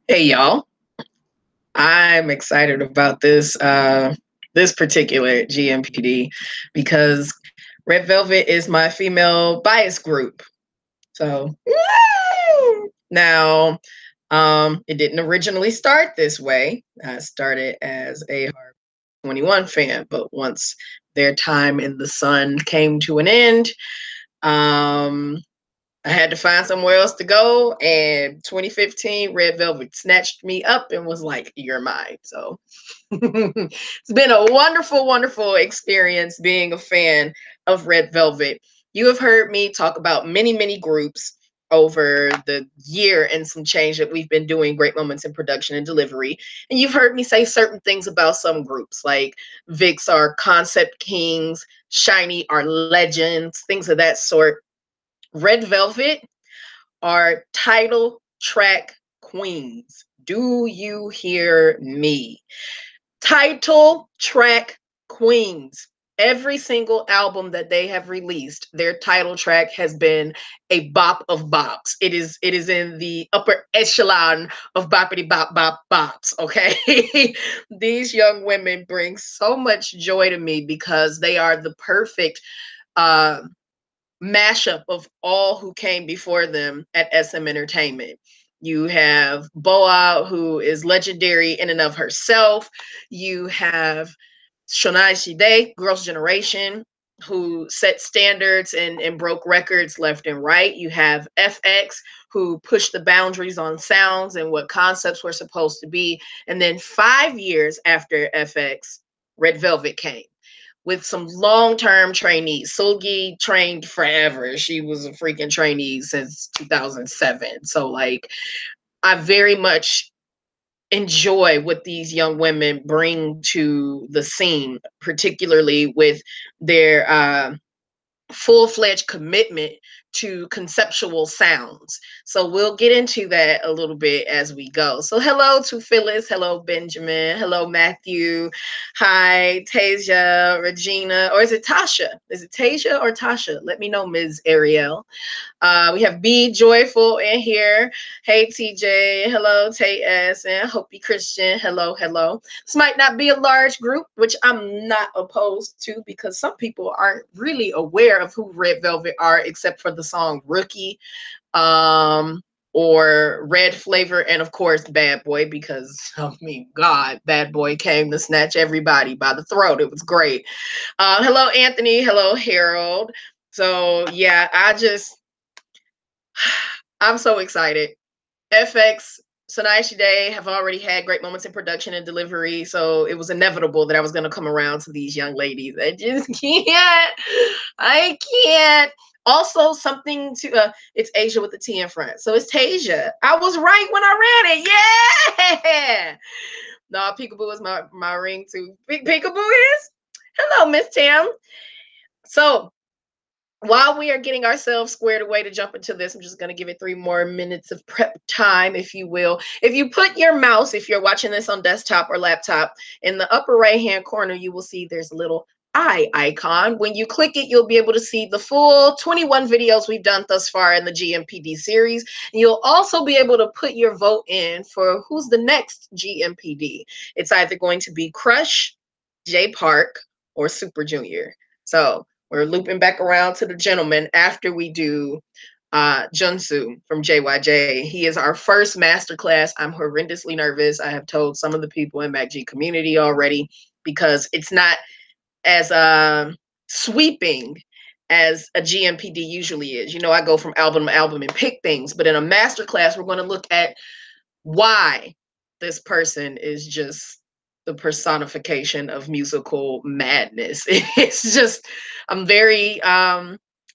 Hey y'all, I'm excited about this particular GMPD because Red Velvet is my female bias group. So woo! Now, it didn't originally start this way. I started as a Hard 21 fan, but once their time in the sun came to an end, um, I had to find somewhere else to go, and 2015 Red Velvet snatched me up and was like, "You're mine." So it's been a wonderful, wonderful experience being a fan of Red Velvet. You have heard me talk about many, many groups over the year and some change that we've been doing great moments in production and delivery. And you've heard me say certain things about some groups like Vix are concept kings, Shiny are legends, things of that sort. Red Velvet are title track queens. Do you hear me? Title track queens. Every single album that they have released, their title track has been a bop of bops. It is in the upper echelon of boppity bop bop bops. Okay, these young women bring so much joy to me because they are the perfect uh, mashup of all who came before them at SM Entertainment. You have Boa, who is legendary in and of herself. You have Shonai Shide, Girls' Generation, who set standards and broke records left and right. You have FX, who pushed the boundaries on sounds and what concepts were supposed to be. And then 5 years after FX, Red Velvet came with some long-term trainees. Sulgi trained forever. She was a freaking trainee since 2007. So like I very much enjoy what these young women bring to the scene, particularly with their full-fledged commitment to conceptual sounds. So we'll get into that a little bit as we go. So hello to Phyllis, hello Benjamin, hello Matthew, hi Tasia, Regina, or is it Tasha? Is it Tasia or Tasha? Let me know, Ms. Ariel. We have Be Joyful in here. Hey, TJ. Hello, Tay S. And Hopi Christian. Hello, hello. This might not be a large group, which I'm not opposed to because some people aren't really aware of who Red Velvet are except for the song Rookie. Or Red Flavor, and of course Bad Boy, because I mean, God, Bad Boy came to snatch everybody by the throat. It was great. Hello, Anthony. Hello, Harold. So yeah, I'm so excited. FX, Sanaishi Day have already had great moments in production and delivery, so it was inevitable that I was going to come around to these young ladies. I just can't. I can't. Also, something to it's Asia with the T in front, so it's Tasia. I was right when I read it. Yeah. No, Peekaboo is my ring too. Peekaboo is. Hello, Miss Tam. So while we are getting ourselves squared away to jump into this, I'm just going to give it 3 more minutes of prep time, if you will. If you put your mouse, if you're watching this on desktop or laptop, in the upper right-hand corner, you will see there's a little eye icon. When you click it, you'll be able to see the full 21 videos we've done thus far in the GMPD series. And you'll also be able to put your vote in for who's the next GMPD. It's either going to be Crush, J Park, or Super Junior. So we're looping back around to the gentleman after we do Junsu from JYJ. He is our first masterclass. I'm horrendously nervous. I have told some of the people in MacG community already because it's not as sweeping as a GMPD usually is. You know, I go from album to album and pick things, but in a masterclass, we're going to look at why this person is just the personification of musical madness. It's just I'm very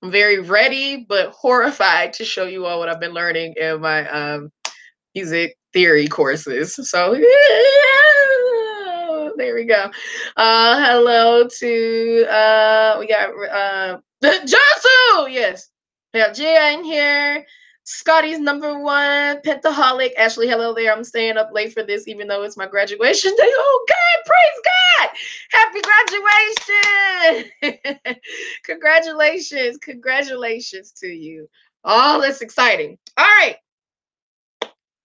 ready but horrified to show you all what I've been learning in my music theory courses. So yeah, there we go. Hello to we got Josu. Yes, we have Gia in here. Scotty's #1 pentaholic. Ashley, hello there. I'm staying up late for this, even though it's my graduation day. Oh God, praise God! Happy graduation! Congratulations to you. Oh, that's exciting. All right.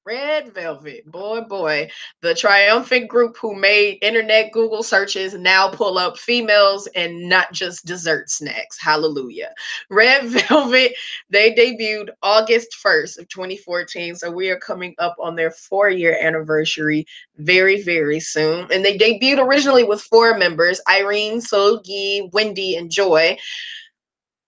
Red Velvet, boy. The triumphant group who made internet Google searches now pull up females and not just dessert snacks. Hallelujah. Red Velvet, they debuted August 1st of 2014. So we are coming up on their 4-year anniversary very, very soon. And they debuted originally with 4 members, Irene, Solgi, Wendy, and Joy.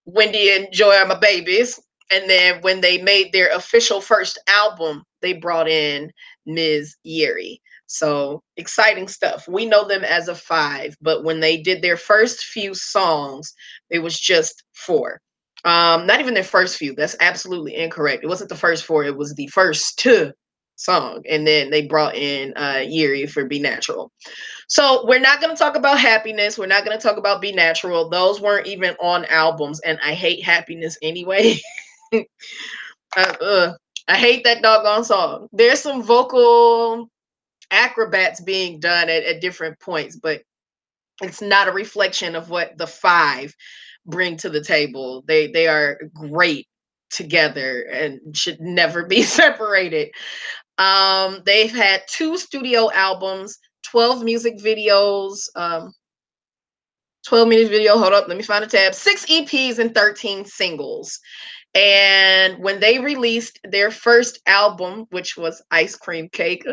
Wendy and Joy are my babies. And then when they made their official first album, they brought in Ms. Yeri. So exciting stuff. We know them as a 5, but when they did their first few songs, it was just 4. Not even their first few. That's absolutely incorrect. It wasn't the first 4. It was the first 2 song, and then they brought in Yeri for Be Natural. So we're not going to talk about Happiness. We're not going to talk about Be Natural. Those weren't even on albums, and I hate Happiness anyway. I hate that doggone song. There's some vocal acrobats being done at different points, but it's not a reflection of what the 5 bring to the table. They are great together and should never be separated. They've had 2 studio albums, 12 music videos, 12 minute video. Hold up, let me find a tab. 6 EPs and 13 singles. And when they released their first album, which was Ice Cream Cake,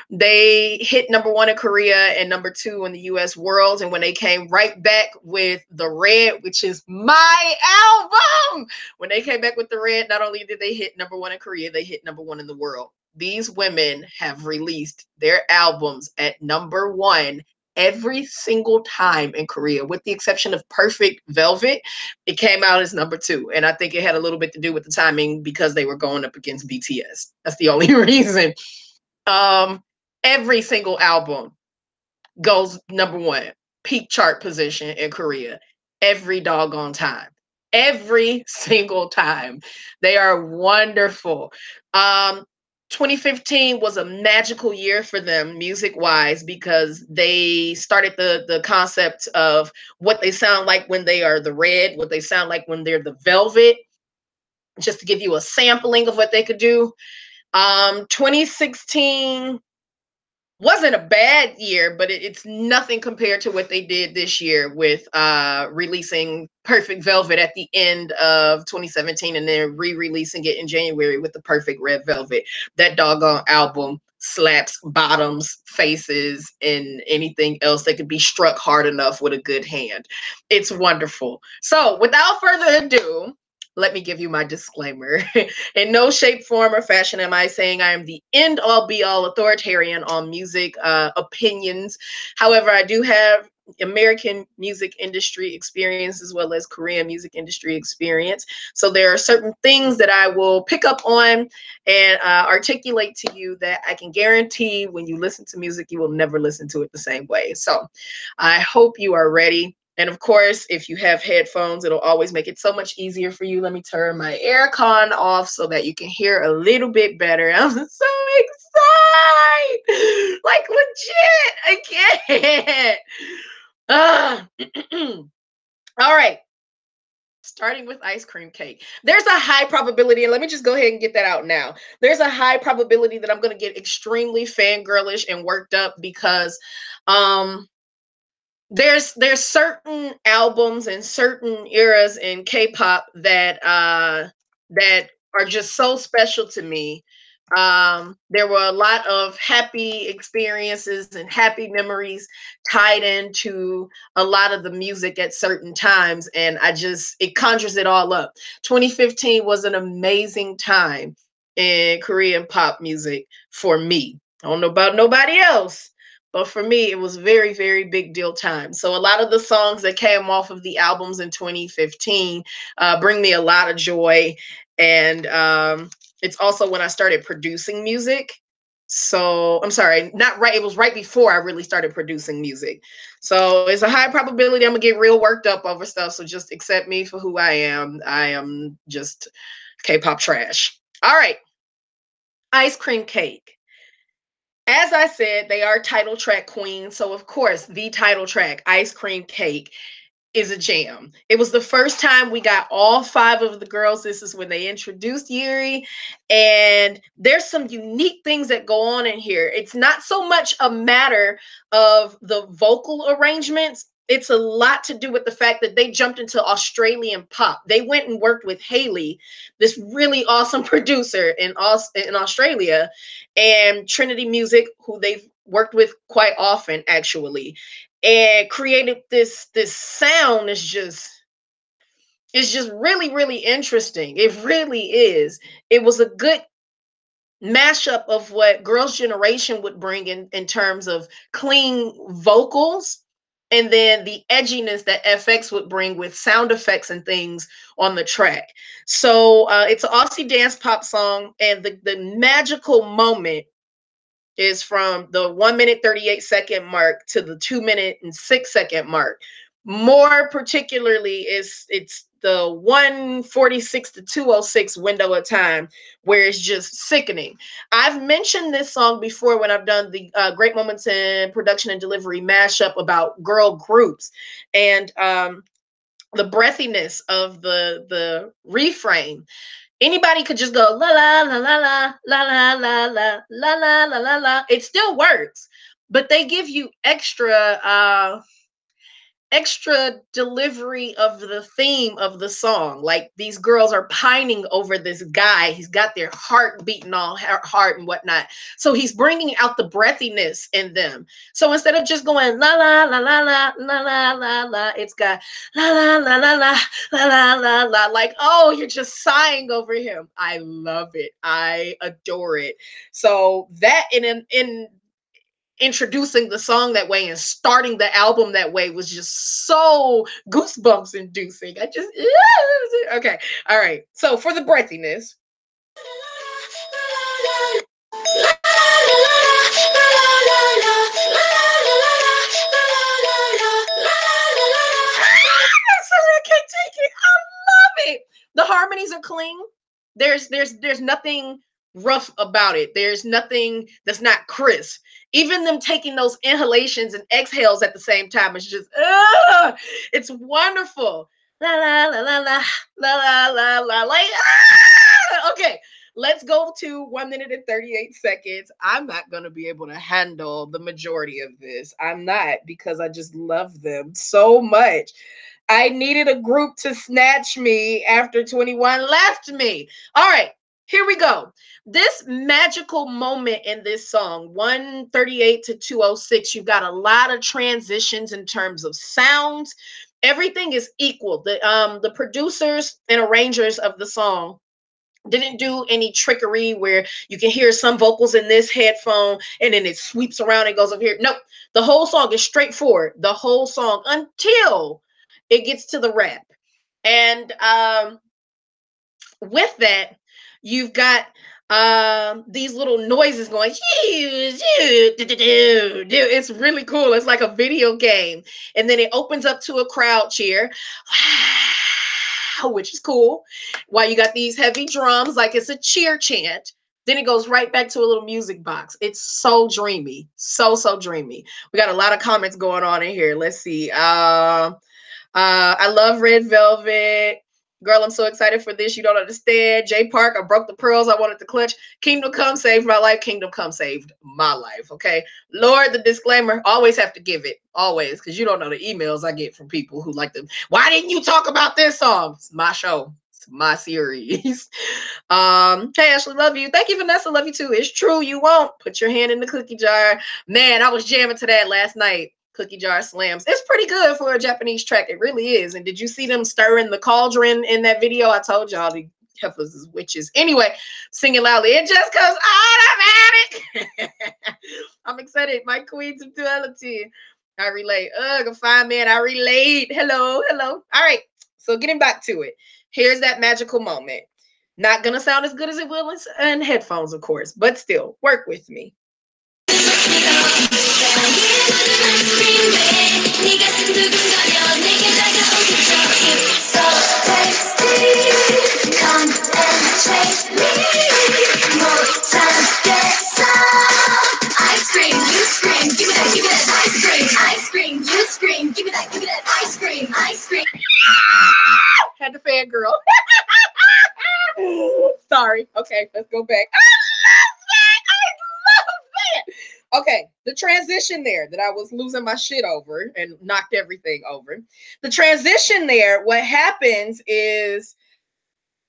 they hit #1 in Korea and #2 in the US world. And when they came right back with The Red, which is my album, when they came back with The Red, not only did they hit #1 in Korea, they hit #1 in the world. These women have released their albums at #1 every single time in Korea, with the exception of Perfect Velvet. It came out as #2. And I think it had a little bit to do with the timing because they were going up against BTS. That's the only reason. Every single album goes #1, peak chart position in Korea, every doggone time. Every single time. They are wonderful. 2015 was a magical year for them music wise because they started the concept of what they sound like when they are the Red, what they sound like when they're the Velvet, just to give you a sampling of what they could do. 2016 wasn't a bad year, but it's nothing compared to what they did this year with releasing Perfect Velvet at the end of 2017 and then re-releasing it in January with the Perfect Red Velvet. That doggone album slaps bottoms, faces, and anything else that could be struck hard enough with a good hand. It's wonderful. So without further ado, let me give you my disclaimer. In no shape, form, or fashion am I saying I am the end all be all authoritarian on music opinions. However, I do have American music industry experience as well as Korean music industry experience. So there are certain things that I will pick up on and articulate to you that I can guarantee when you listen to music, you will never listen to it the same way. So I hope you are ready. And of course, if you have headphones, it'll always make it so much easier for you. Let me turn my air con off so that you can hear a little bit better. I'm so excited. Like legit, I can't. All right. Starting with Ice Cream Cake. There's a high probability, and let me just go ahead and get that out now. There's a high probability that I'm going to get extremely fangirlish and worked up because there's certain albums and certain eras in K-pop that are just so special to me. There were a lot of happy experiences and happy memories tied into a lot of the music at certain times, and it conjures it all up. 2015 was an amazing time in Korean pop music for me. I don't know about nobody else, but for me, it was very, very big deal time. So a lot of the songs that came off of the albums in 2015 bring me a lot of joy. And it's also when I started producing music. So I'm sorry, not right. It was right before I really started producing music. So it's a high probability I'm gonna get real worked up over stuff. So just accept me for who I am. I am just K-pop trash. All right. Ice Cream Cake. As I said, they are title track queens. So, of course, the title track, Ice Cream Cake, is a jam. It was the first time we got all 5 of the girls. This is when they introduced Yuri. And there's some unique things that go on in here. It's not so much a matter of the vocal arrangements. It's a lot to do with the fact that they jumped into Australian pop. They went and worked with Haley, this really awesome producer in Australia, and Trinity Music, who they've worked with quite often, actually, and created this sound is just, it's just really, really interesting. It really is. It was a good mashup of what Girls' Generation would bring in terms of clean vocals, and then the edginess that FX would bring with sound effects and things on the track. So it's an Aussie dance pop song, and the magical moment is from the 1 minute 38-second mark to the 2 minute and 6 second mark. More particularly, it's the 146 to 206 window of time where it's just sickening. I've mentioned this song before when I've done the Great Moments in Production and Delivery mashup about girl groups, and the breathiness of the refrain. Anybody could just go la la la la la la la la la la la la la la. It still works, but they give you extra delivery of the theme of the song. Like, these girls are pining over this guy. He's got their heart beating all hard and whatnot. So he's bringing out the breathiness in them. So instead of just going la la la la la la la la la, it's got la la la la la la la la la. Like, oh, you're just sighing over him. I love it. I adore it. So that in introducing the song that way and starting the album that way was just so goosebumps inducing. I just, okay. All right. So for the breathiness. I can't take it. I love it. The harmonies are clean. There's nothing rough about it. There's nothing that's not crisp. Even them taking those inhalations and exhales at the same time is just, it's wonderful. La la la la la la la la, like, okay. Let's go to 1 minute and 38 seconds. I'm not going to be able to handle the majority of this. I'm not, because I just love them so much. I needed a group to snatch me after 21 left me. All right, here we go. This magical moment in this song, 138 to 206, you've got a lot of transitions in terms of sounds. Everything is equal. The producers and arrangers of the song didn't do any trickery where you can hear some vocals in this headphone and then it sweeps around and goes up here. Nope. The whole song is straightforward. The whole song until it gets to the rap. And with that, you've got these little noises going. It's really cool. It's like a video game. And then it opens up to a crowd cheer, which is cool. While you got these heavy drums, like it's a cheer chant. Then it goes right back to a little music box. It's so dreamy. So dreamy. We got a lot of comments going on in here. Let's see. I love Red Velvet. Girl, I'm so excited for this. You don't understand. Jay Park, I broke the pearls I wanted to clutch. Kingdom Come saved my life. Kingdom Come saved my life. Okay. Lord, the disclaimer, always have to give it. Always. Because you don't know the emails I get from people who like them. Why didn't you talk about this song? It's my show. It's my series. Hey, Ashley, love you. Thank you, Vanessa. Love you too. It's true. You won't. Put your hand in the cookie jar. Man, I was jamming to that last night. Cookie Jar Slams. It's pretty good for a Japanese track. It really is. And did you see them stirring the cauldron in that video? I told y'all the heifers is witches. Anyway, singing loudly. It just goes automatic. I'm excited. My queens of duality. I relate. Ugh, a fine man. I relate. Hello. All right. So getting back to it. Here's that magical moment. Not gonna sound as good as it will in headphones, of course, but still, work with me. Had to fangirl. Sorry. Okay, let's go back. I love that. Okay, the transition there that I was losing my shit over and knocked everything over. The transition there, what happens is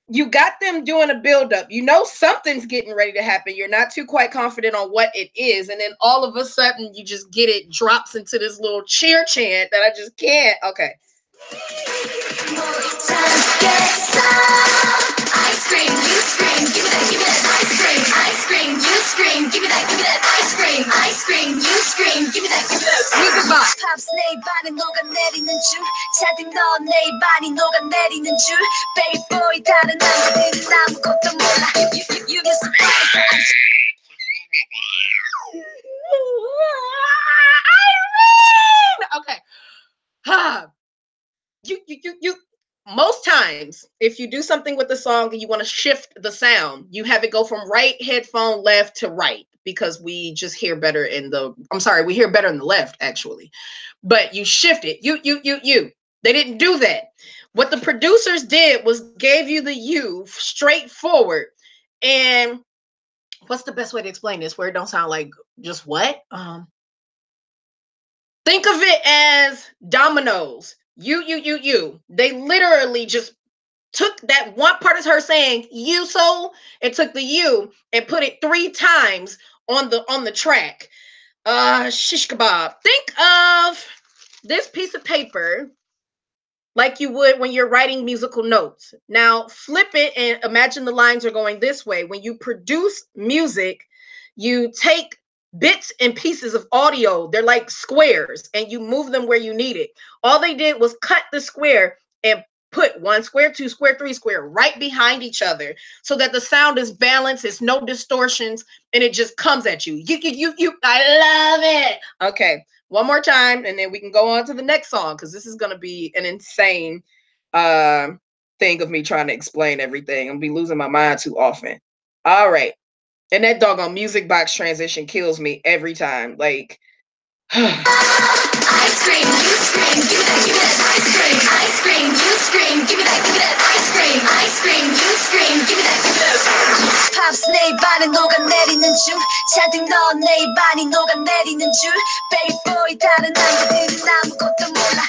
you got them doing a buildup. You know something's getting ready to happen. You're not too quite confident on what it is. And then all of a sudden, you just get it drops into this little cheer chant that I just can't. Okay. Ice cream, you scream, give me that ice cream. Ice cream, you scream, give me that ice cream. Ice cream, you scream, give me that. Music box. Pops 내 입안에 녹아내리는 줄 차등 넌 내 입안이 녹아내리는 줄 Baby boy 다른 남자들은 아무것도 몰라 You get surprised. Okay. You most times if you do something with the song and you want to shift the sound, you have it go from right headphone left to right because we just hear better in the we hear better in the left actually. But you shift it. You. They didn't do that. What the producers did was gave you the U straight forward. And what's the best way to explain this where it don't sound like just what? Think of it as dominoes. You. They literally just took that one part of her saying you so and took the you and put it 3 times on the track. Shish kebab. Think of this piece of paper like you would when you're writing musical notes. Now flip it and imagine the lines are going this way. When you produce music, you take bits and pieces of audio. They're like squares and you move them where you need it. All they did was cut the square and put 1 square, 2 square, 3 square right behind each other so that the sound is balanced. It's no distortions and it just comes at you. You. I love it. Okay. One more time, and then we can go on to the next song because this is going to be an insane thing of me trying to explain everything. I'm going to be losing my mind too often. All right. And that doggone music box transition kills me every time. Like, ice cream, you scream, give me that ice cream. Ice cream, you scream, give me that ice cream. Ice cream, you scream, give me that. Pops 내 입안에 녹아내리는 줄 차등 넌 내 입안이 녹아내리는 줄 Baby boy 다른 남자들은 아무것도 몰라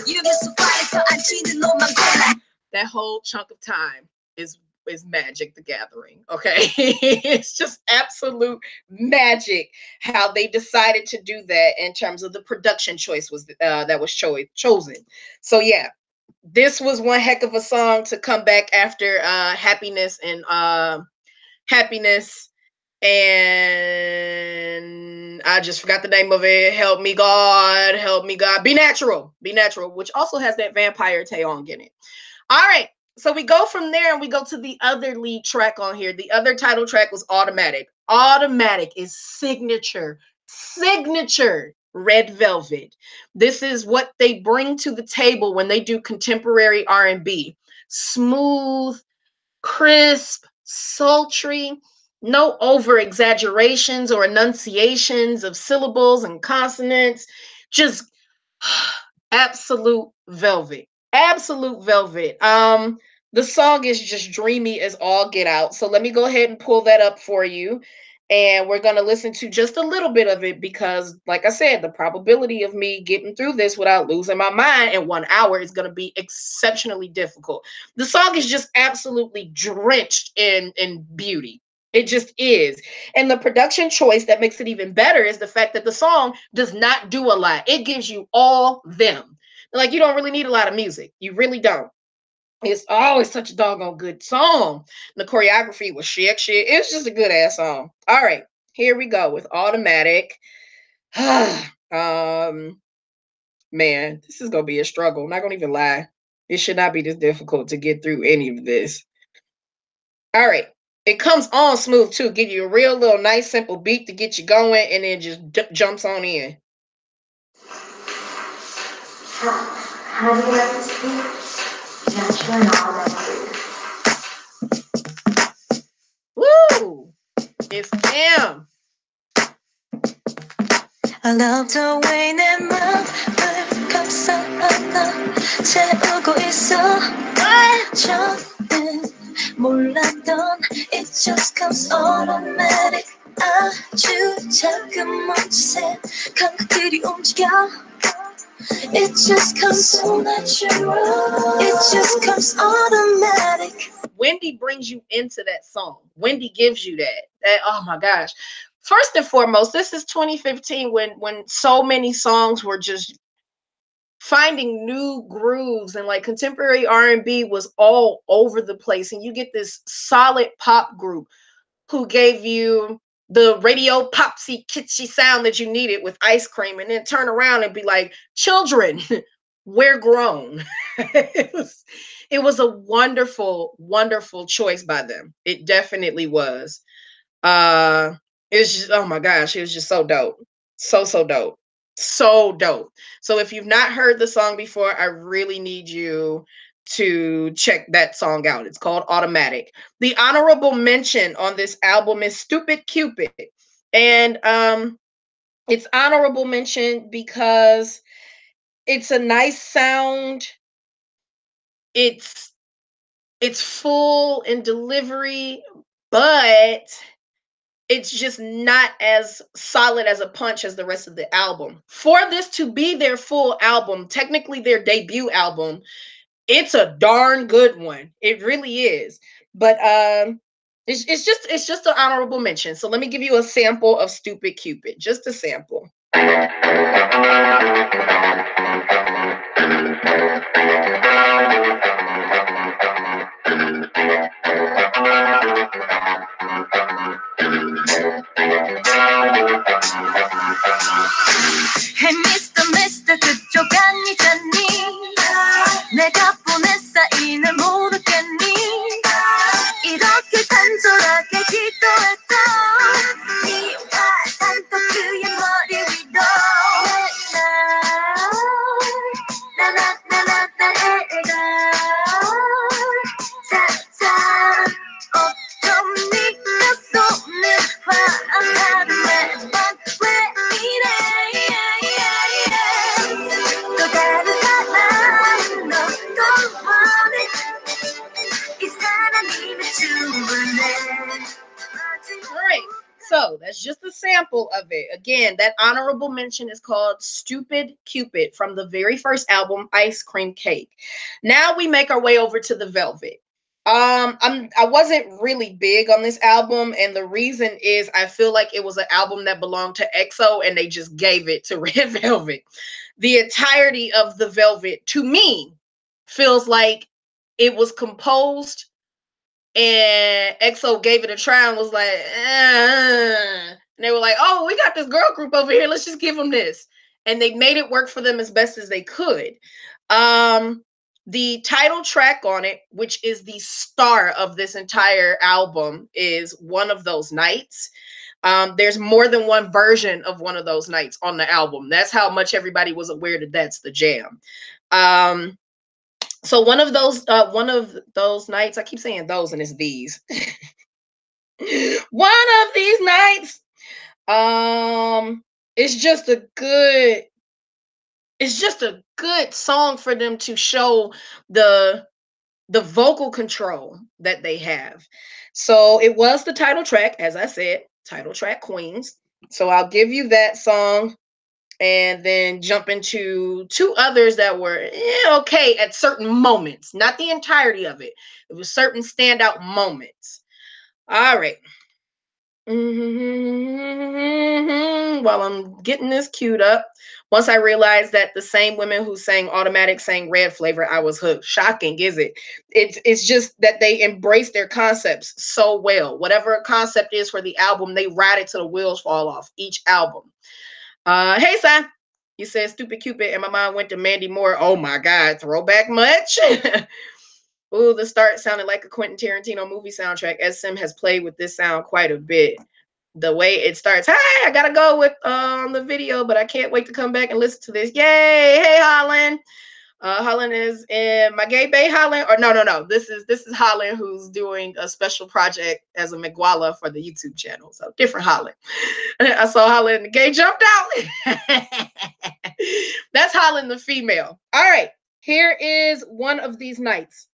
You get surprised 안 튀는 옷만 골라. That whole chunk of time is Magic the Gathering. Okay. It's just absolute magic how they decided to do that in terms of the production choice was that was chosen. So yeah, this was one heck of a song to come back after Happiness and I just forgot the name of it. Help me God, Be Natural, which also has that vampire Taeyong in it. All right. So we go from there and we go to the other lead track on here. The other title track was Automatic. Automatic is signature Red Velvet. This is what they bring to the table when they do contemporary R&B. Smooth, crisp, sultry, no over exaggerations or enunciations of syllables and consonants. Just absolute velvet. Absolute velvet. The song is just dreamy as all get out. So let me go ahead and pull that up for you. And we're going to listen to just a little bit of it because, like I said, the probability of me getting through this without losing my mind in 1 hour is going to be exceptionally difficult. The song is just absolutely drenched in beauty. It just is. And the production choice that makes it even better is the fact that the song does not do a lot. It gives you all them. Like, you don't really need a lot of music. You really don't. It's always such a doggone good song. The choreography was shit. It's just a good ass song. All right, here we go with Automatic. Man, this is gonna be a struggle. I'm not gonna even lie. It should not be this difficult to get through any of this. All right. It comes on smooth too. Give you a real little nice simple beat to get you going and then just jumps on in. How do you like this beat? Natural and automatic. Woo! It's him. I love the way they move, 쌓아가 채우고 있어. 저는 몰랐던 it just comes automatic. 아주 작은 먼지새 감각들이 움직여. It just comes so natural. It just comes automatic. Wendy brings you into that song. Wendy gives you that. Oh my gosh. First and foremost, this is 2015 when so many songs were just finding new grooves, and like contemporary R&B was all over the place, and you get this solid pop group who gave you the radio popsy kitschy sound that you needed with Ice Cream, and then turn around and be like, children, we're grown. It was a wonderful choice by them. It definitely was. It was just, oh my gosh, it was just so dope. So dope. So dope. So if you've not heard the song before, I really need you to check that song out. It's called Automatic. The honorable mention on this album is Stupid Cupid. And it's honorable mention because it's a nice sound. It's full in delivery, but it's just not as solid as a punch as the rest of the album. For this to be their full album, technically their debut album, it's a darn good one. It really is. But it's just an honorable mention. So let me give you a sample of Stupid Cupid. Just a sample. Hey Mr. 그쪽 아니잖니. 내가 보낸 사인을 모르겠니. 이렇게 간절하게 기도했던 네와 단독 그의 머리 위로. 나나나나나 애가 자자 어쩜 네가 쏘는 화를 매번 왜 이래. 또 다른 사람 너 don't want it. 이 사람이면 충분해. All right. So that's just a sample of it. Again, that honorable mention is called Stupid Cupid from the very first album, Ice Cream Cake. Now we make our way over to the Velvet. I wasn't really big on this album, and the reason is I feel like it was an album that belonged to EXO and they just gave it to Red Velvet. The entirety of the Velvet, to me, feels like it was composed and EXO gave it a try and was like, and they were like, oh, we got this girl group over here. Let's just give them this. And they made it work for them as best as they could. The title track on it, which is the star of this entire album, is One of Those Nights. There's more than one version of One of Those Nights on the album. That's how much everybody was aware that that's the jam. So one of those nights, I keep saying those and it's these. One of these nights, it's just a good song for them to show the vocal control that they have. So it was the title track, as I said, title track Queens. So I'll give you that song and then jump into two others that were okay at certain moments, not the entirety of it. It was certain standout moments. All right. While I'm getting this queued up, once I realized that the same women who sang Automatic sang Red Flavor, I was hooked. Shocking, is it? It's just that they embrace their concepts so well. Whatever a concept is for the album, they ride it till the wheels fall off each album. Hey, son. You said Stupid Cupid, and my mind went to Mandy Moore. Oh my God, throwback much? Ooh, the start sounded like a Quentin Tarantino movie soundtrack. SM has played with this sound quite a bit. The way it starts, hey, I gotta go with the video, but I can't wait to come back and listen to this. Yay! Hey, Holland. Holland is in my gay bay Holland, or no. This is Holland who's doing a special project as a McGuala for the YouTube channel. So different Holland. I saw Holland and the gay jumped out. That's Holland the female. All right, here is one of these nights.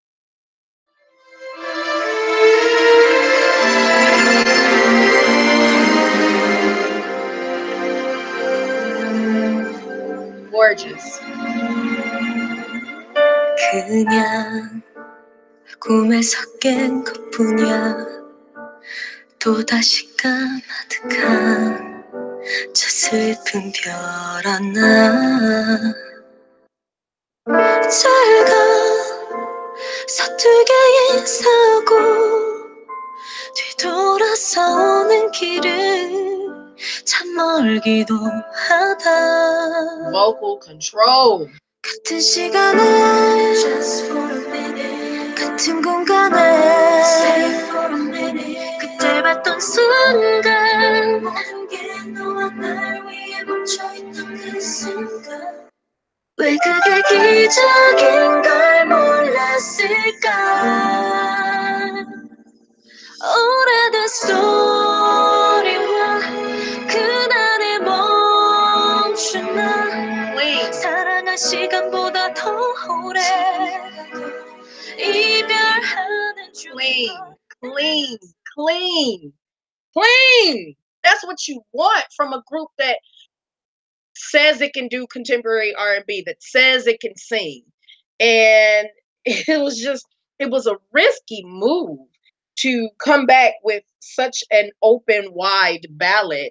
Gorgeous. 그냥 꿈에서 깬 것뿐이야. 또다시 까마득한 저 슬픈 별 하나. 잘가 서투게 인사하고 뒤돌아서 오는 길은 참 멀기도 하다. Vocal control. 같은 시간에 Just for a minute. 같은 공간에 Stay for a minute. 그때 봤던 순간 모든 게 너와 날 위해 멈춰있던 그 순간 왜 그게 기적인 걸 몰랐을까. 오래된 스토리와 그날의 멈춘 날 사랑한 시간보다 더 오래 이별하는 중 clean. That's what you want from a group that says it can do contemporary R&B, that says it can sing. And it was a risky move to come back with such an open, wide ballad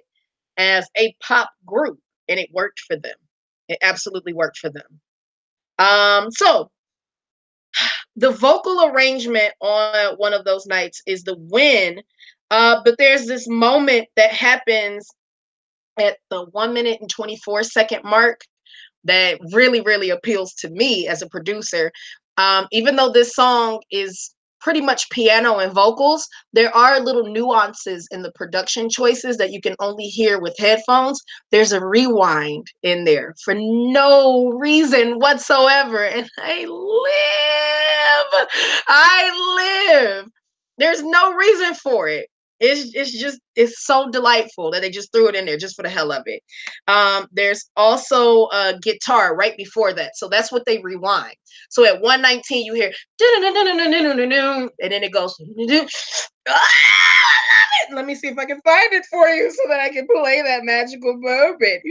as a pop group, and it worked for them. It absolutely worked for them. So the vocal arrangement on one of those nights is the win, but there's this moment that happens at the 1 minute and 24 second mark that really appeals to me as a producer. Even though this song is pretty much piano and vocals, there are little nuances in the production choices that you can only hear with headphones. There's a rewind in there for no reason whatsoever, and I live. There's no reason for it. It's so delightful that they just threw it in there just for the hell of it. There's also a guitar right before that, so that's what they rewind. So at 119 you hear and then it goes let me see if I can find it for you so that I can play that magical moment.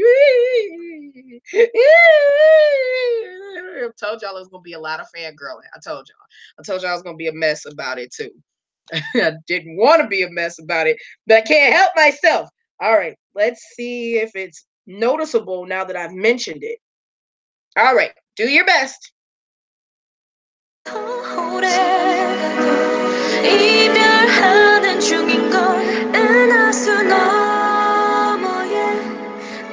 I told y'all it was gonna be a lot of fangirling. I told y'all I was gonna be a mess about it too. I didn't want to be a mess about it, but I can't help myself. All right, let's see if it's noticeable now that I've mentioned it. All right, do your best. 이별하는 중인 걸 은하수 너머에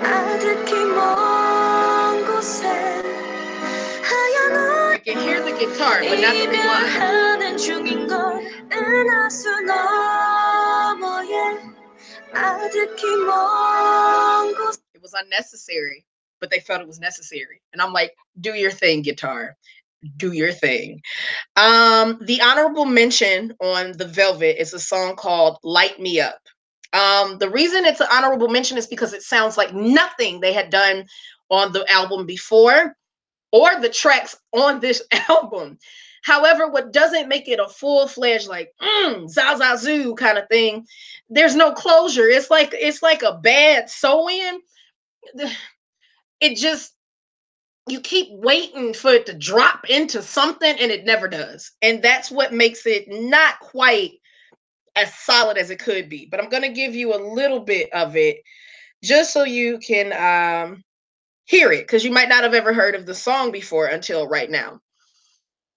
아득히 먼 곳에 I can hear the guitar, but not the rewind. 이별하는 중인 걸 은하수 너머에 아득히 먼 곳. It was unnecessary, but they felt it was necessary, and I'm like, do your thing, guitar. Do your thing. The honorable mention on The Velvet is a song called Light Me Up. The reason it's an honorable mention is because it sounds like nothing they had done on the album before or the tracks on this album. However, what doesn't make it a full-fledged like za zoo kind of thing, there's no closure. It's like a bad sew-in. It just, you keep waiting for it to drop into something and it never does. And that's what makes it not quite as solid as it could be. But I'm going to give you a little bit of it just so you can hear it, because you might not have ever heard of the song before until right now.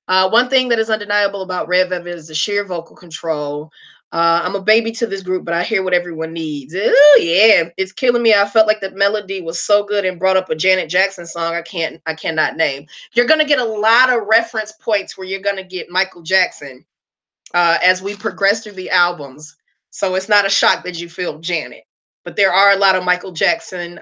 One thing that is undeniable about Red Velvet is the sheer vocal control. I'm a baby to this group, but I hear what everyone needs. Ooh, yeah, it's killing me. I felt like the melody was so good and brought up a Janet Jackson song I cannot name. You're gonna get a lot of reference points where you're gonna get Michael Jackson as we progress through the albums. So it's not a shock that you feel Janet, but there are a lot of Michael Jackson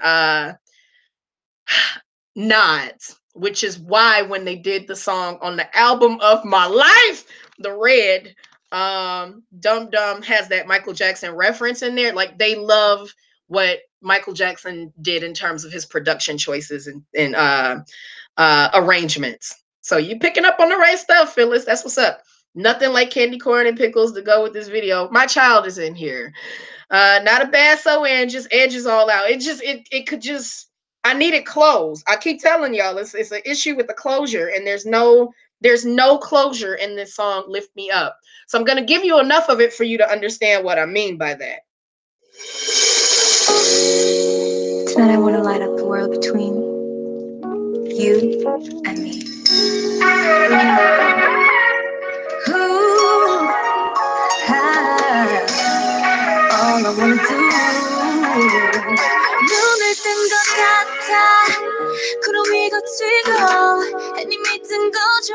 nods which is why when they did the song on the album of my life, The Red, Dum Dum has that Michael Jackson reference in there. Like, they love what Michael Jackson did in terms of his production choices and arrangements. So you picking up on the right stuff, Phyllis. That's what's up. Nothing like candy corn and pickles to go with this video. My child is in here. Not a bad sew-in, just edges all out. It could just, I need it closed. I keep telling y'all it's an issue with the closure, and there's no closure in this song, Lift Me Up. So I'm gonna give you enough of it for you to understand what I mean by that. Tonight I want to light up the world between you and me. Ooh, all I wanna do. 눈을 뜬 것 같아. 구름이 걷히고 해님이 뜬 거죠.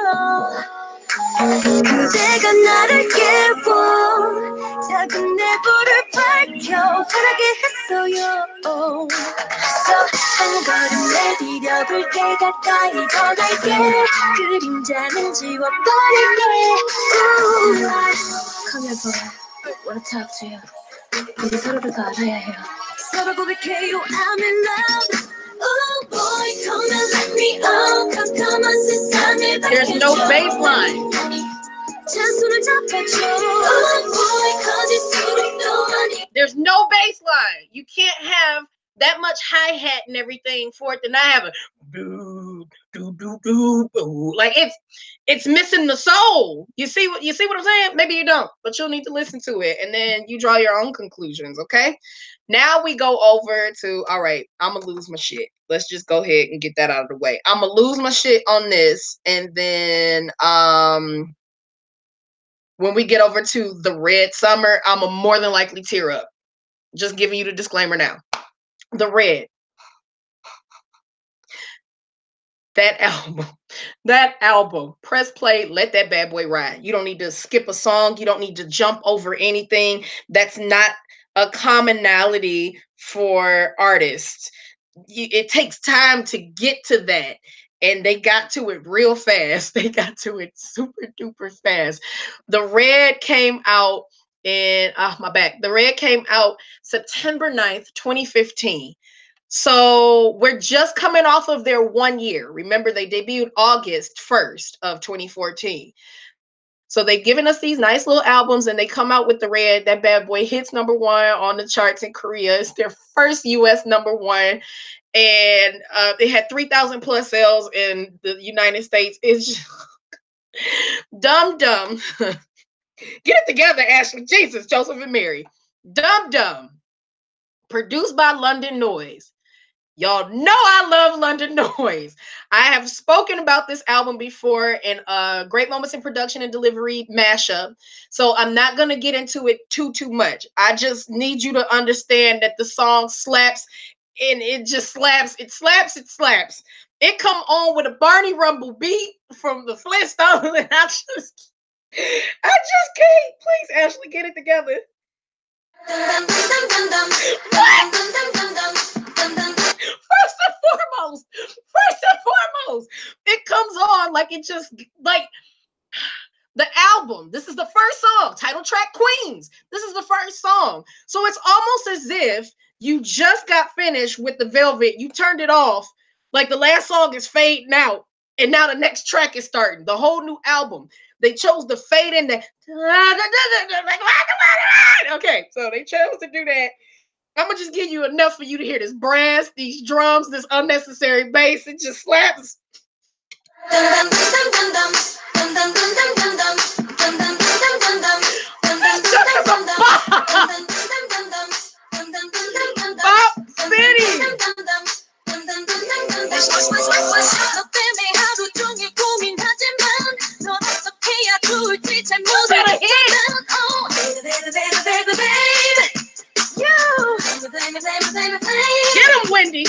그대가 나를 깨워 작은 내 불을 밝혀 환하게 했어요. So 한 걸음 내디뎌볼게 가까이 더 갈게 그림자는 지워버릴게. Come here boy, wanna talk to you. 우리 서로를 더 알아야 해요. 서로 고백해요 I'm in love. Oh boy, come and let me up. 깜깜한 세상을 밝혀줘. There's no bass line. There's no bass line. You can't have that much hi-hat and everything for it to not have a boo, boo, boo, boo, boo. Like it's missing the soul. You see what I'm saying? Maybe you don't, but you'll need to listen to it and then you draw your own conclusions, okay? Now we go over to, all right, I'm gonna lose my shit. Let's just go ahead and get that out of the way. I'm gonna lose my shit on this, and then when we get over to The Red Summer, I'm gonna more than likely tear up. Just giving you the disclaimer now. The Red. That album, press play, let that bad boy ride. You don't need to skip a song. You don't need to jump over anything. That's not a commonality for artists. It takes time to get to that. And they got to it real fast. They got to it super duper fast. The Red came out in, my back. The Red came out September 9th, 2015. So we're just coming off of their 1 year. Remember, they debuted August 1st of 2014. So they've given us these nice little albums and they come out with The Red. That bad boy hits #1 on the charts in Korea. It's their first US #1. And they had 3,000 plus sales in the United States. It's just Dum Dum. Get it together, Ashley. Jesus, Joseph and Mary. Dum Dum. Produced by London Noise. Y'all know I love London Noise. I have spoken about this album before in Great Moments in Production and Delivery mashup. So I'm not going to get into it too much. I just need you to understand that the song slaps and it just slaps. It slaps. It slaps. It come on with a Barney Rumble beat from the Flintstones. And I just can't. Please, Ashley, get it together. First and foremost, it comes on like it just, like the album. This is the first song, title track Queens. This is the first song. So it's almost as if you just got finished with the Velvet, you turned it off, like the last song is fading out, and now the next track is starting, the whole new album. They chose to fade in the, okay, so they chose to do that. I'm gonna just give you enough for you to hear this brass, these drums, this unnecessary bass. It just slaps. Bop City. Get him, Wendy.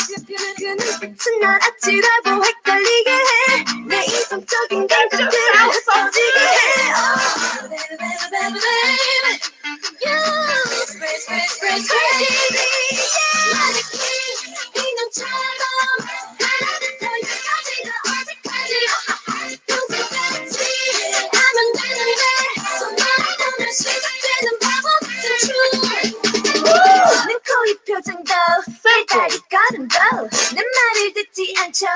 아름다워 내 말을 듣지 않죠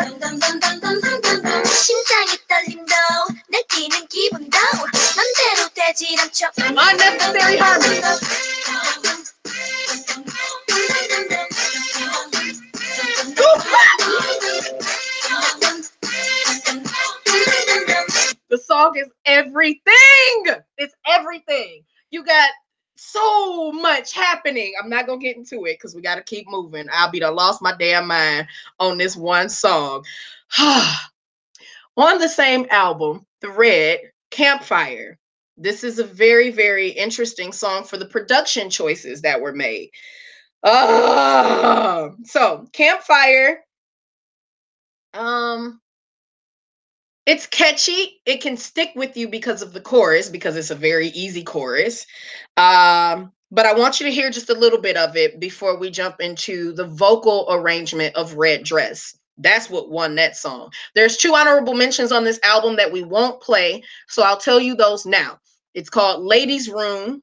심장이 떨림도 느끼는 기분도 맘대로 되지 않죠 Unnecessary harmony. The song is everything. It's everything. You got so much happening. I'm not gonna get into it because we gotta keep moving. I'll be done lost my damn mind on this one song. On the same album, The Red, Campfire. This is a very, very interesting song for the production choices that were made. So Campfire, it's catchy. It can stick with you because of the chorus, because it's a very easy chorus. But I want you to hear just a little bit of it before we jump into the vocal arrangement of Red Dress. That's what won that song. There's 2 honorable mentions on this album that we won't play, so I'll tell you those now. It's called Ladies Room.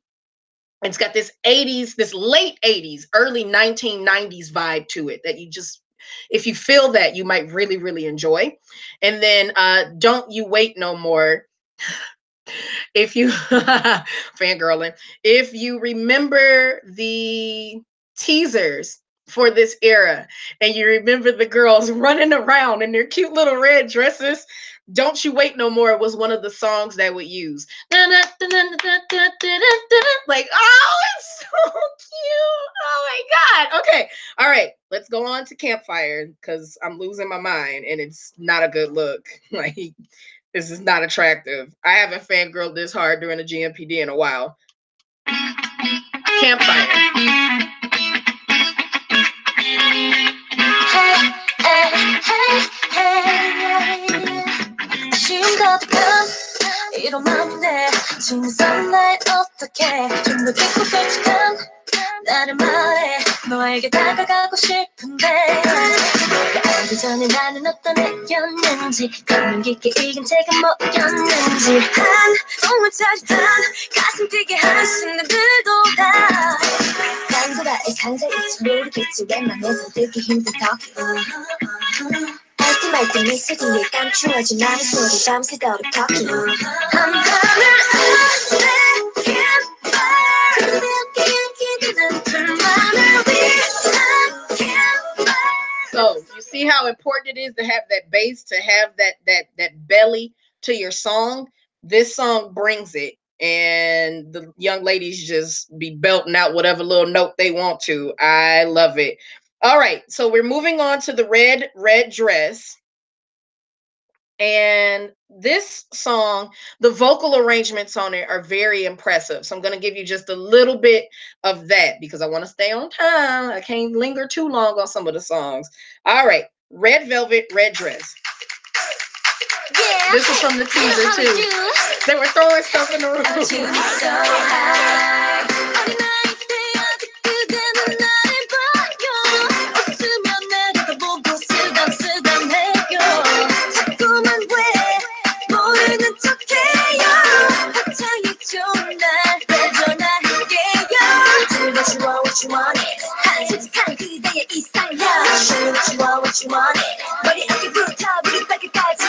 It's got this 80s, this late 80s, early 1990s vibe to it that you just, if you feel that, you might really, really enjoy. And then Don't You Wait No More. If you, fangirling, if you remember the teasers for this era and you remember the girls running around in their cute little red dresses, Don't You Wait No More was one of the songs that would use. Like, oh, it's so cute. Oh my God. Okay. All right. Let's go on to Campfire because I'm losing my mind and it's not a good look. Like, this is not attractive. I haven't fangirled this hard during a GMPD in a while. Campfire. 이런 맘인데 신선 날 어떡해 좀 더 깊고 솔직한 나를 말해 너에게 다가가고 싶은데 너가 알기 전에 나는 어떤 애였는지 감명 깊게 읽은 책은 뭐였는지 한 정말 짜릿한 가슴 뛰게 한 순간들도 다 난구라의 상자일지 모르겠지 웬만해서 듣기 힘든 talk 말든 미소 뒤에 감추어진 맘의 소리 밤새도록 talking 한밤을 So you see how important it is to have that bass, to have that belly to your song. This song brings it, and the young ladies just be belting out whatever little note they want to. I love it. All right, so we're moving on to the red dress. And this song, the vocal arrangements on it are very impressive. So I'm going to give you just a little bit of that because I want to stay on time. I can't linger too long on some of the songs. All right. Red Velvet, Red Dress. Yeah. This is from the teaser too. They were throwing stuff in the room. What you want it? 솔직한 그대의 이상형 Show me what you want it 머리 어깨부터 머리발끝까지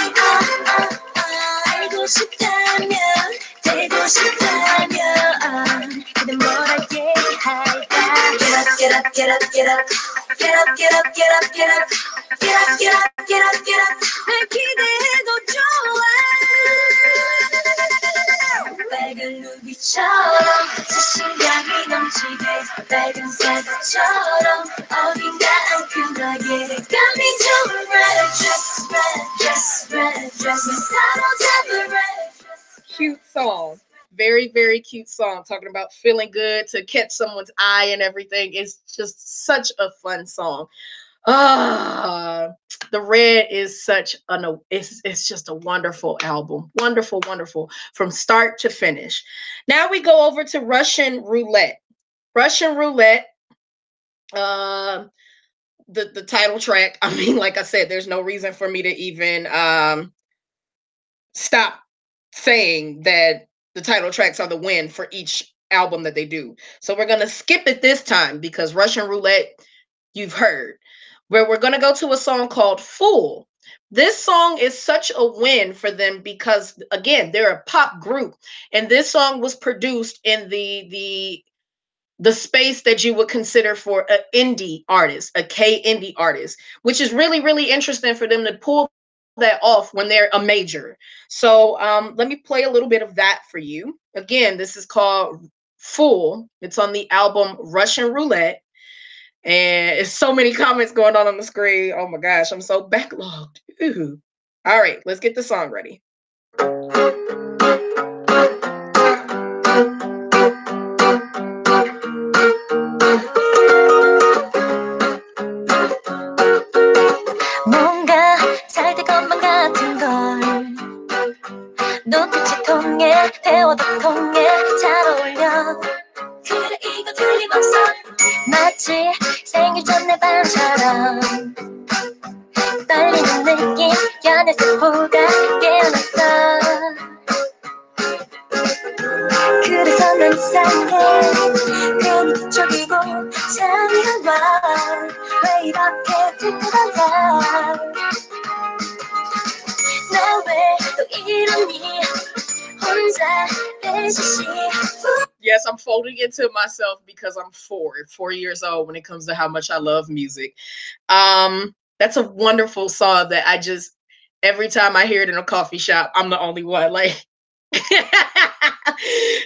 알고 싶다면 되고 싶다면 그대 뭘 얘기할까 Get up, get up, get up, get up Get up, get up, get up, get up Get up, get up, get up, get up 날 기대해도 좋아 빨간 루비처럼 자신감이 넘치게 빨간 사과처럼 어딘가 앙큼하게 감이 좋은 red dress, red dress, red dress 사로잡은 red dress. Cute song. Very, very cute song. Talking about feeling good to catch someone's eye and everything. It's just such a fun song. The Red is such an it's just a wonderful album. Wonderful, wonderful from start to finish. Now we go over to Russian Roulette. Russian Roulette, the title track. I mean, like I said, there's no reason for me to even stop saying that the title tracks are the win for each album that they do. So we're gonna skip it this time because Russian Roulette, you've heard. where we're going to go to a song called Fool. This song is such a win for them because, again, they're a pop group, and this song was produced in the space that you would consider for an indie artist, a K indie artist, which is really, really interesting for them to pull that off when they're a major. So let me play a little bit of that for you. Again, this is called Fool. It's on the album Russian Roulette. And it's so many comments going on the screen. Oh my gosh, I'm so backlogged. Ooh. All right, let's get the song ready. 뭔가 잘 될 것만 같은 걸 눈빛이 통해 대화도 통해 잘 어울려 그래 이거 틀림없어 마치 생일 전 내 밤처럼 떨리는 느낌 연애색보다 깨어났어 그래서 난 이상해 괜히 뒤척이고 잠이 안 와 왜 이렇게 불편한가 나 왜 또 이러니 혼자 배시시 Yes, I'm folding it to myself because I'm 4 years old when it comes to how much I love music. That's a wonderful song that I just, every time I hear it in a coffee shop, I'm the only one. Like,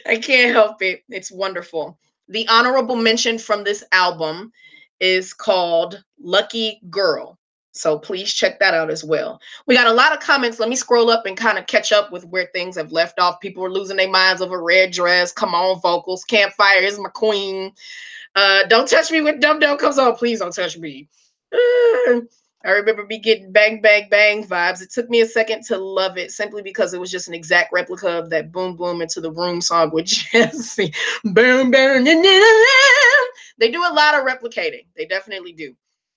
I can't help it. It's wonderful. The honorable mention from this album is called Lucky Girl. So please check that out as well. We got a lot of comments. Let me scroll up and kind of catch up with where things have left off. People are losing their minds over Red Dress. Come on, vocals. Campfire is my queen. Don't touch me when Dum Dum comes on. Please don't touch me. I remember me getting Bang Bang Bang vibes. It took me a second to love it simply because it was just an exact replica of that Boom Boom Into the Room song with Jesse. Boom, boom, they do a lot of replicating. They definitely do.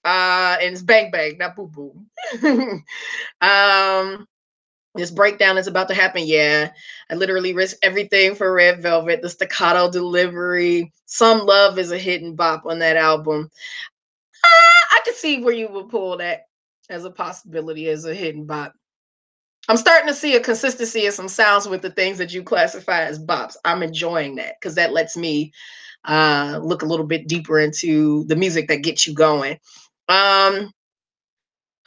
And it's Bang Bang, not Boom Boom. This breakdown is about to happen. Yeah, I literally risked everything for Red Velvet. The staccato delivery. Some Love is a hidden bop on that album. I could see where you would pull that as a possibility as a hidden bop. I'm starting to see a consistency of some sounds with the things that you classify as bops. I'm enjoying that because that lets me look a little bit deeper into the music that gets you going.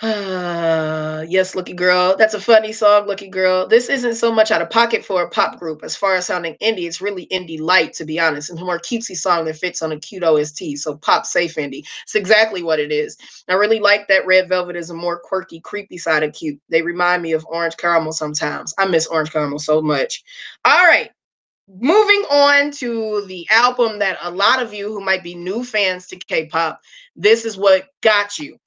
Yes, Lucky Girl. That's a funny song, Lucky Girl. This isn't so much out of pocket for a pop group. As far as sounding indie, it's really indie light, to be honest. It's a more cutesy song that fits on a cute OST. So pop safe indie. It's exactly what it is. I really like that Red Velvet is a more quirky, creepy side of cute. They remind me of Orange Caramel sometimes. I miss Orange Caramel so much. All right. Moving on to the album that a lot of you who might be new fans to K-pop, this is what got you.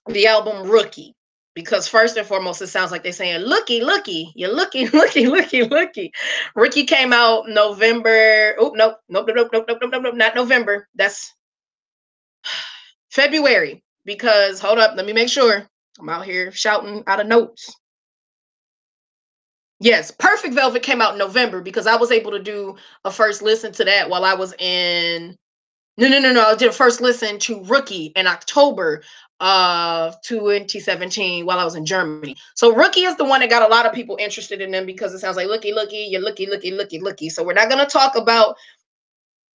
The album Rookie, because first and foremost, it sounds like they're saying, looky, looky, you're looky, looky, looky, looky. Rookie came out November. Oh, nope, nope, nope, nope, nope, nope, nope, not November. That's February. Because, hold up, let me make sure. I'm out here shouting out of notes. Yes, Perfect Velvet came out in November because I was able to do a first listen to that while I was in No. I did a first listen to Rookie in October of 2017 while I was in Germany. So Rookie is the one that got a lot of people interested in them because it sounds like looky, looky, you're looky, looky, looky, looky. So we're not going to talk about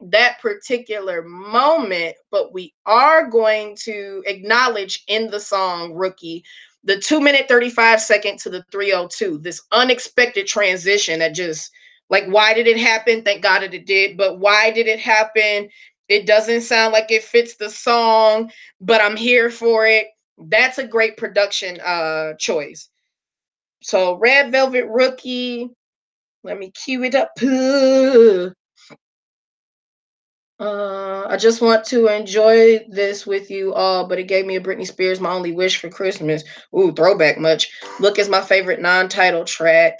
that particular moment, but we are going to acknowledge in the song Rookie the 2-minute 35-second to the 3:02, this unexpected transition that just, like, why did it happen? Thank God that it did, but why did it happen? It doesn't sound like it fits the song, but I'm here for it. That's a great production choice. So Red Velvet Rookie, let me cue it up. I just want to enjoy this with you all, but it gave me a Britney Spears My Only Wish for Christmas. Ooh, throwback much. Look is my favorite non-title track.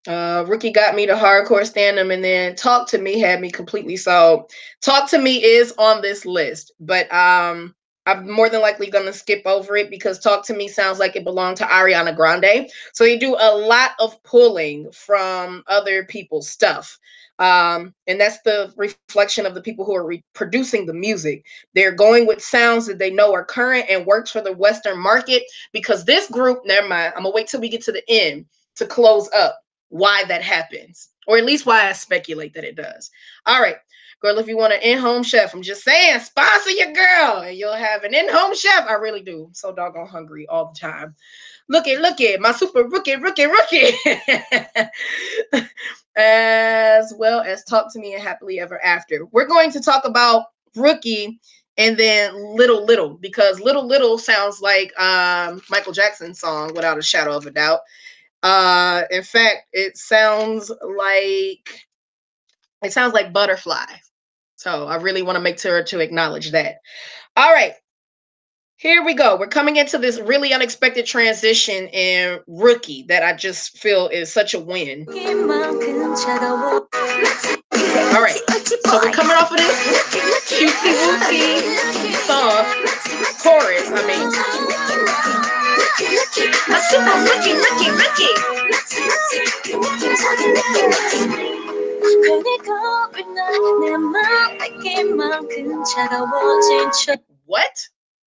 Rookie got me to hardcore stand them, and then Talk to Me had me completely sold. Talk to Me is on this list, but I'm I'm more than likely going to skip over it because Talk to Me sounds like it belonged to Ariana Grande. So they do a lot of pulling from other people's stuff. And that's the reflection of the people who are producing the music. They're going with sounds that they know are current and works for the Western market, because this group, never mind, I'm going to wait till we get to the end to close up why that happens, or at least why I speculate that it does. All right. Girl, if you want an in-home chef, I'm just saying, sponsor your girl and you'll have an in-home chef. I really do. I'm so doggone hungry all the time. Look at my super rookie. As well as Talk to Me and Happily Ever After. We're going to talk about Rookie and then Little, because Little sounds like Michael Jackson's song without a shadow of a doubt. In fact, it sounds like Butterfly. So I really want to make sure to acknowledge that. All right. Here we go. We're coming into this really unexpected transition in Rookie that I just feel is such a win. All right. So we're coming off of this cutesy wootsy song. Chorus, I mean. My super Rookie.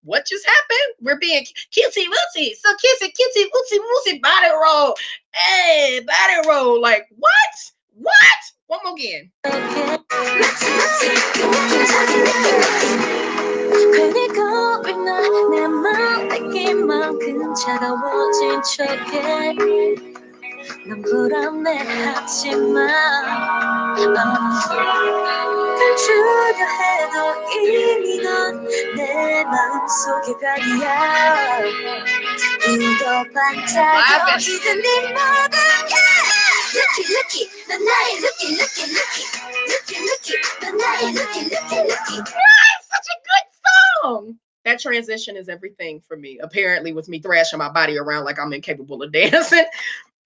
What just happened? We're being cutesy wootsy. So kissy, wootsy wootsy, body roll. Hey, body roll. Like, what? One more again. 넌 불안해하지 마. 감추려 해도 이미 넌 내 마음속에 별이야. 이도 반짝여 이든 네 모든 게 Lucky 넌 나의 Lucky 넌 나의 Lucky Such a good song. That transition is everything for me. Apparently, with me thrashing my body around like I'm incapable of dancing.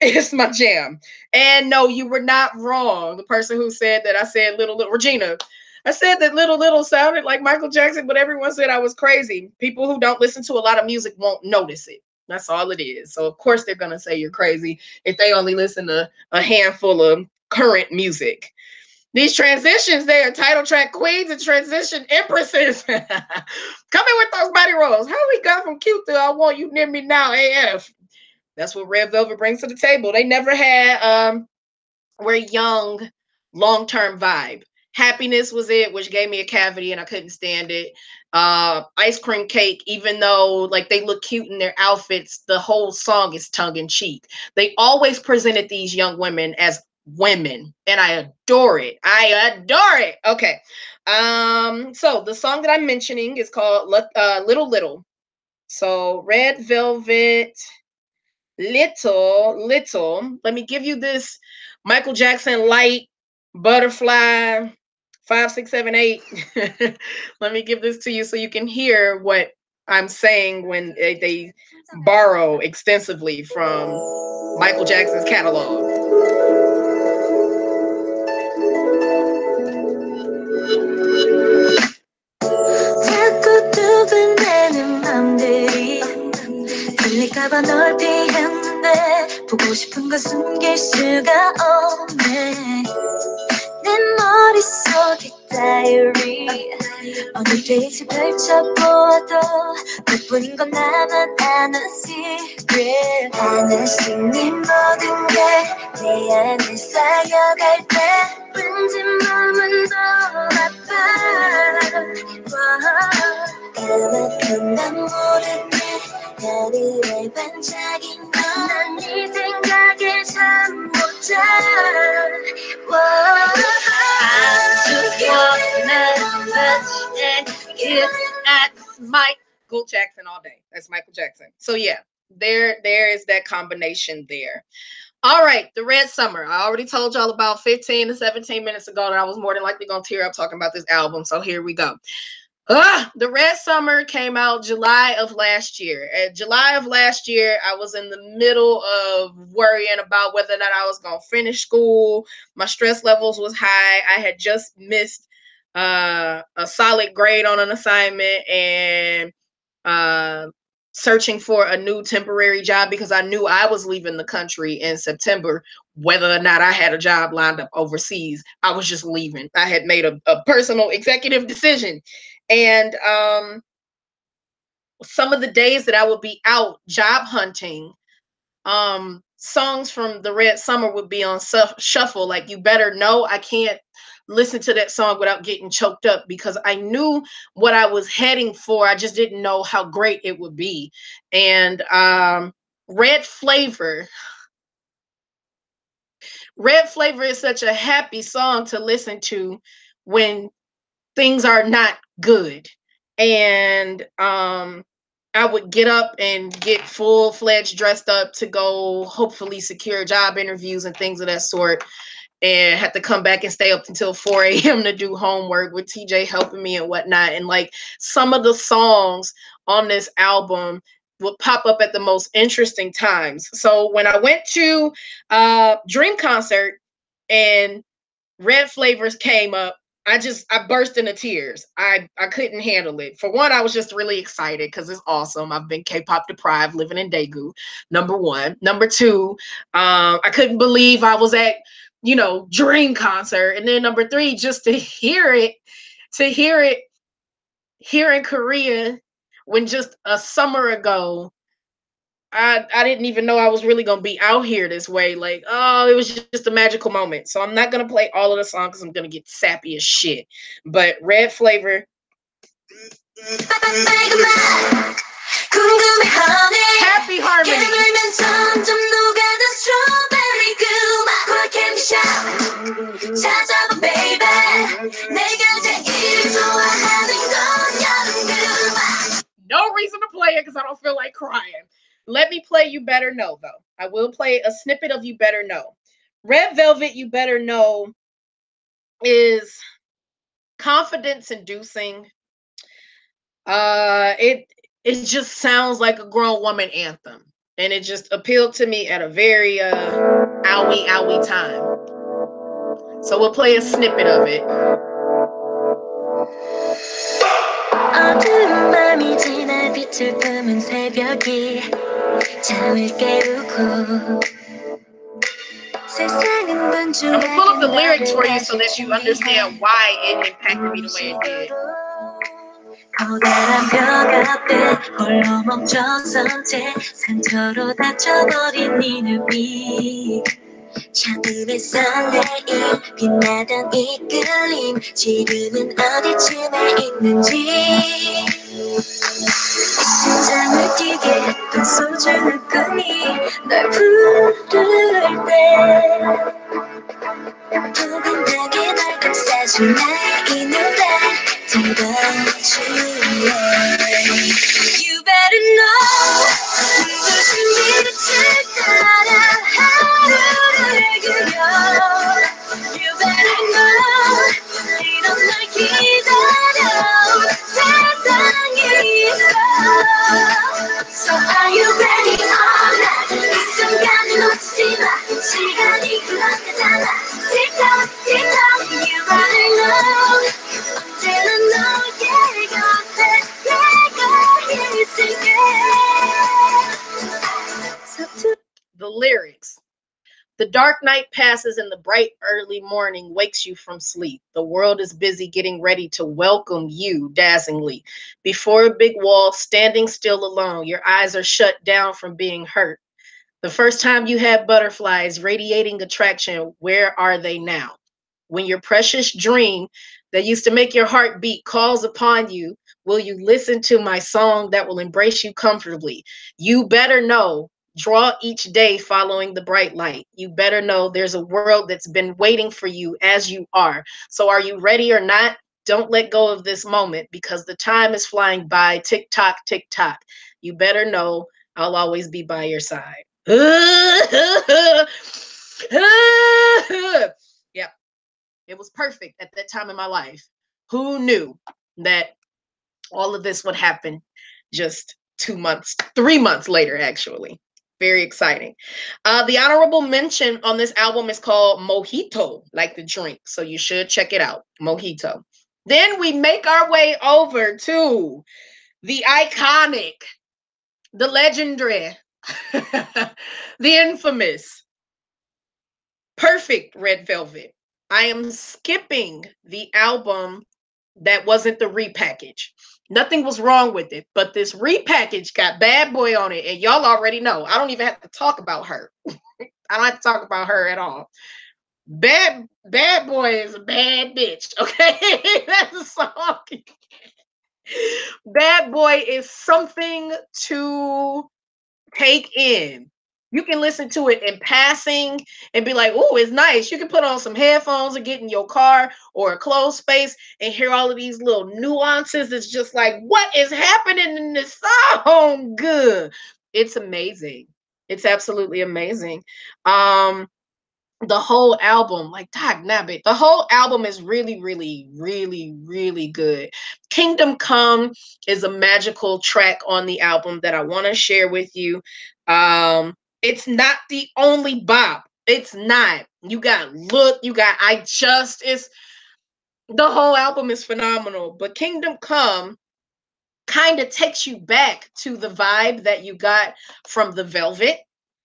It's my jam. And no, you were not wrong. The person who said that I said little, Regina, I said that little sounded like Michael Jackson, but everyone said I was crazy. People who don't listen to a lot of music won't notice it. That's all it is. So of course they're going to say you're crazy if they only listen to a handful of current music. These transitions, they are title track queens and transition empresses. Come in with those body rolls. How we got from cute to I want you near me now AF. That's what Red Velvet brings to the table. They never had We're Young long-term vibe. Happiness was it, which gave me a cavity and I couldn't stand it. Ice Cream Cake, even though like they look cute in their outfits, the whole song is tongue-in-cheek. They always presented these young women as women, and I adore it. Okay. So the song that I'm mentioning is called Little. So Red Velvet, Little. Let me give you this Michael Jackson light Butterfly 5, 6, 7, 8. Let me give this to you so you can hear what I'm saying when they borrow extensively from Michael Jackson's catalog. 들릴까봐 널 피했는데 보고 싶은 거 숨길 수가 없네 내 머릿속에 다이어리 어느 페이지 펼쳐보아도 예쁜 건 나만 아는 secret 하나씩 네 모든 게 내 안에 쌓여갈 때 왠지 마음은 더 아파 까맣던 난 모르게 별일에 반짝인 넌 네 생각에 잠 못 자 I just wanna touch and kiss at Michael Jackson all day. That's Michael Jackson. So yeah, there is that combination there. All right, the Red Summer. I already told y'all about 15 to 17 minutes ago that I was more than likely going to tear up talking about this album. So here we go. The Red Summer came out July of last year. July of last year, I was in the middle of worrying about whether or not I was going to finish school. My stress levels was high. I had just missed a solid grade on an assignment, and searching for a new temporary job because I knew I was leaving the country in September. Whether or not I had a job lined up overseas, I was just leaving. I had made a personal executive decision. And some of the days that I would be out job hunting, songs from the Red Summer would be on shuffle. Like, You Better Know. I can't listen to that song without getting choked up because I knew what I was heading for. I just didn't know how great it would be. And Red Flavor. Red Flavor is such a happy song to listen to when things are not good. And I would get up and get full-fledged dressed up to go hopefully secure job interviews and things of that sort, and had to come back and stay up until 4 a.m. to do homework with TJ helping me and whatnot. And like, some of the songs on this album would pop up at the most interesting times. So when I went to Dream Concert and Red Flavors came up, I burst into tears. I couldn't handle it. For one, I was just really excited because it's awesome. I've been K-pop deprived living in Daegu, number one. Number two, I couldn't believe I was at, Dream Concert. And then number three, just to hear it here in Korea when just a summer ago, I didn't even know I was really gonna be out here this way. Like, oh, it was just a magical moment. So I'm not gonna play all of the songs because I'm gonna get sappy as shit. But Red Flavor. Happy Harmony. No reason to play it because I don't feel like crying. Let me play You Better Know, though. I will play a snippet of You Better Know. Red Velvet, You Better Know, is confidence-inducing. It just sounds like a grown woman anthem. And it just appealed to me at a very owie owie time. So we'll play a snippet of it. 어두운 밤이 지나 빛을 품은 새벽이 잠을 깨우고 세상은 분주하게 I'm gonna pull up the lyrics for you so that you understand why it impacted me the way it did. 커다란 벽 앞에 홀로 멈춰선 채 상처로 닫혀버린 네 눈빛 처음에 설레임 빛나던 이끌림 지금은 어디쯤에 있는지 심장을 뛰게 했던 소중한 꿈이 널 부를 때 포근하게 널 감싸줄 나의 이 노래 들어줄래 You better know 눈부신 빛을 따라 하루를 그려 You better know 이런 날 기다려 세상이 있어 So are you ready or not 이 순간을 놓치지 마 시간이 흘러가잖아 Tick tock tick tock You better know 언제나 너의 곁에 내가 있을게 The lyrics. The dark night passes and the bright early morning wakes you from sleep. The world is busy getting ready to welcome you dazzlingly. Before a big wall, standing still alone, your eyes are shut down from being hurt. The first time you had butterflies radiating attraction, where are they now? When your precious dream that used to make your heart beat calls upon you, will you listen to my song that will embrace you comfortably? You better know. Draw each day following the bright light. You better know there's a world that's been waiting for you as you are. So are you ready or not? Don't let go of this moment because the time is flying by. Tick tock, tick tock. You better know I'll always be by your side. Yeah, it was perfect at that time in my life. Who knew that all of this would happen just 3 months later, actually. Very exciting. The honorable mention on this album is called Mojito, like the drink. So you should check it out, Mojito. Then we make our way over to the iconic, the legendary, the infamous, perfect Red Velvet. I am skipping the album that wasn't the repackage. Nothing was wrong with it, but this repackage got Bad Boy on it, and y'all already know. I don't even have to talk about her. I don't have to talk about her at all. Bad Boy is a bad bitch, okay? That's a song. Bad Boy is something to take in. You can listen to it in passing and be like, oh, it's nice. You can put on some headphones and get in your car or a closed space and hear all of these little nuances. It's just like, what is happening in this song? Good. It's amazing. It's absolutely amazing. The whole album, like Doc Nabbit, the whole album is really, really, really, really good. Kingdom Come is a magical track on the album that I want to share with you. It's not the only bop. It's not. You got Look, you got I Just, it's the whole album is phenomenal. But Kingdom Come kind of takes you back to the vibe that you got from The Velvet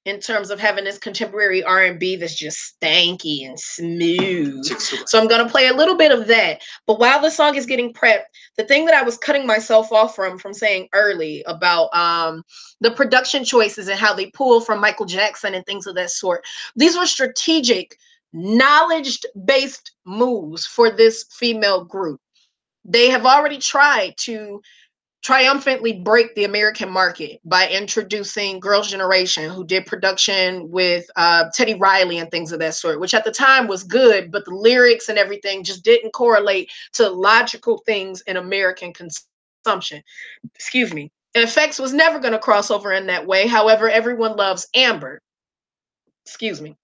in terms of having this contemporary R&B that's just stanky and smooth. So I'm going to play a little bit of that. But while the song is getting prepped, the thing that I was cutting myself off from saying early about the production choices and how they pull from Michael Jackson and things of that sort, these were strategic, knowledge-based moves for this female group. They have already tried to triumphantly break the American market by introducing Girls' Generation, who did production with Teddy Riley and things of that sort, which at the time was good, but the lyrics and everything just didn't correlate to logical things in American consumption. Excuse me. FX was never going to cross over in that way. However, everyone loves Amber. Excuse me.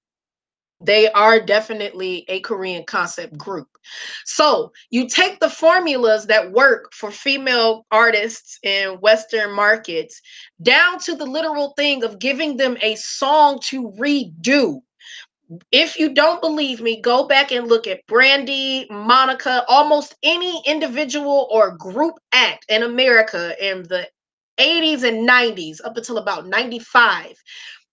They are definitely a Korean concept group. So you take the formulas that work for female artists in Western markets down to the literal thing of giving them a song to redo. If you don't believe me, go back and look at Brandy, Monica, almost any individual or group act in America in the 80s and 90s up until about 95.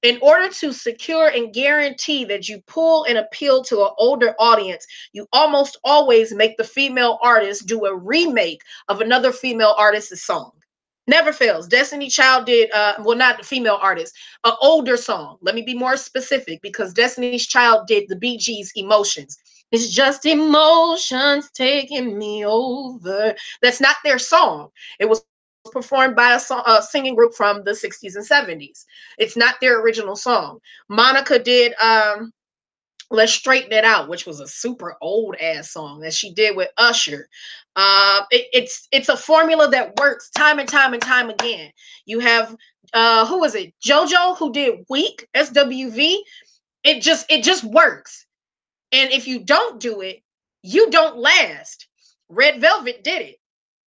In order to secure and guarantee that you pull and appeal to an older audience, you almost always make the female artist do a remake of another female artist's song. Never fails. Destiny Child did, well, not the female artist, an older song. Let me be more specific, because Destiny's Child did the Bee Gees' Emotions. It's just emotions taking me over. That's not their song. It was performed by a singing group from the 60s and 70s. It's not their original song. Monica did Let's Straighten It Out, which was a super old ass song that she did with Usher. It's a formula that works time and time and time again. You have who was it? JoJo, who did Weak, SWV. It just works. And if you don't do it, you don't last. Red Velvet did it.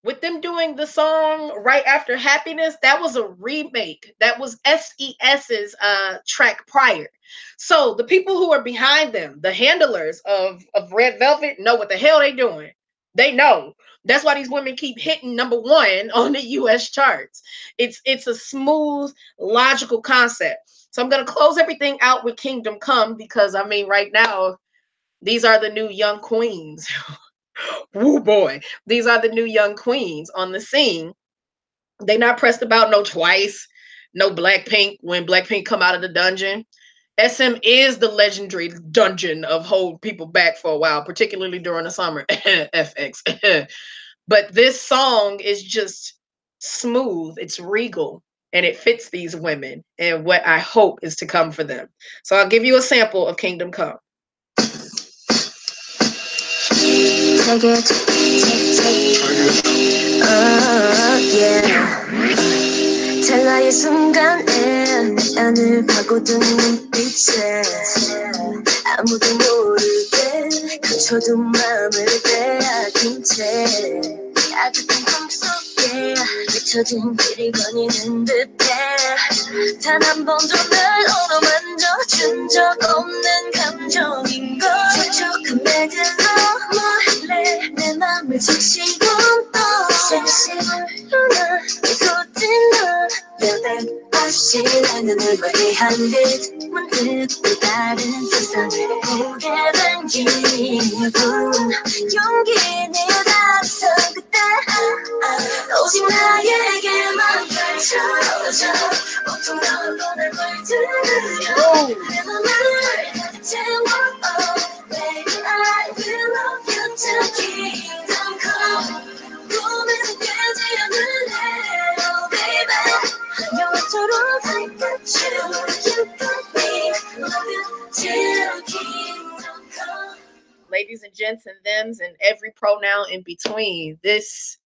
With them doing the song Right After Happiness, that was a remake. That was SES's track prior. So the people who are behind them, the handlers of Red Velvet, know what the hell they doing. They know. That's why these women keep hitting #1 on the US charts. It's a smooth, logical concept. So I'm going to close everything out with Kingdom Come, because, I mean, right now, these are the new young queens. Woo boy. These are the new young queens on the scene. They not pressed about no Twice, no Blackpink when Blackpink come out of the dungeon. SM is the legendary dungeon of hold people back for a while, particularly during the summer. FX. But this song is just smooth. It's regal. And it fits these women and what I hope is to come for them. So I'll give you a sample of Kingdom Come. Take it, yeah. 찰나의 순간에 안을 파고든 눈빛에 아무도 모르게 감춰둔 마음을 빼앗긴 채 아득한 꿈속에 잊혀진 길이 거니는 듯해 단 한 번도 날 어루만져준 적 없는 감정인걸 촉촉한 매들로 뭐 할래 내 맘을 지키고 또 실실로나 지난 눈을 멀리한 듯 문득 또 다른 세상을 보게 된 기분 용기 내어서 그때 오직 나에게만 펼쳐져 온통 널 보낼 물들여 내 맘을 채워 Baby I will love you till kingdom come 꿈에서 깨지 않을래 Oh baby 영화처럼 I got you You got me Love you till kingdom come. Ladies and gents and thems and every pronoun in between, this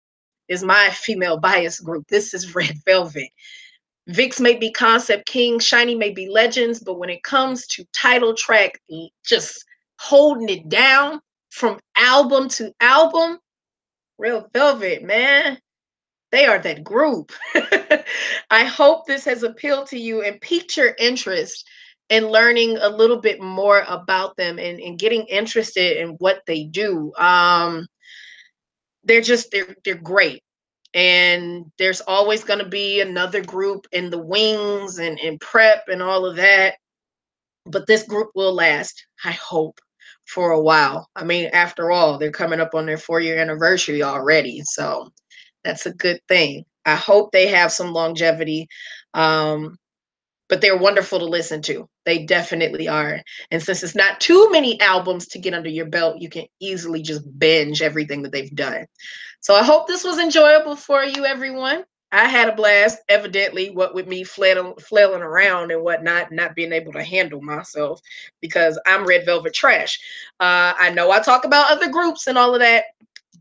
is my female bias group. This is Red Velvet. Vix may be concept king, Shiny may be legends, but when it comes to title track, just holding it down from album to album, Red Velvet, man, they are that group. I hope this has appealed to you and piqued your interest in learning a little bit more about them and getting interested in what they do. They're great. And there's always going to be another group in the wings and in prep and all of that. But this group will last, I hope, for a while. I mean, after all, they're coming up on their 4-year anniversary already. So that's a good thing. I hope they have some longevity. But they're wonderful to listen to. They definitely are. And since it's not too many albums to get under your belt, you can easily just binge everything that they've done. So I hope this was enjoyable for you, everyone. I had a blast, evidently, what with me flailing around and whatnot, not being able to handle myself because I'm Red Velvet trash. I know I talk about other groups and all of that,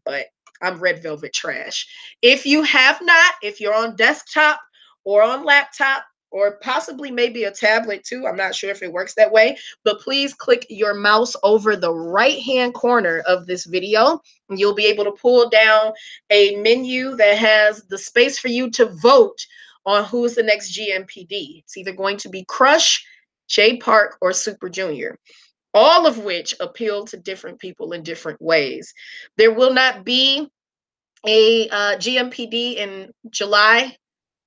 but I'm Red Velvet trash. If you have not, if you're on desktop or on laptop, or possibly maybe a tablet too. I'm not sure if it works that way, but please click your mouse over the right-hand corner of this video. And you'll be able to pull down a menu that has the space for you to vote on who's the next GMPD. It's either going to be Crush, Jay Park, or Super Junior, all of which appeal to different people in different ways. There will not be a GMPD in July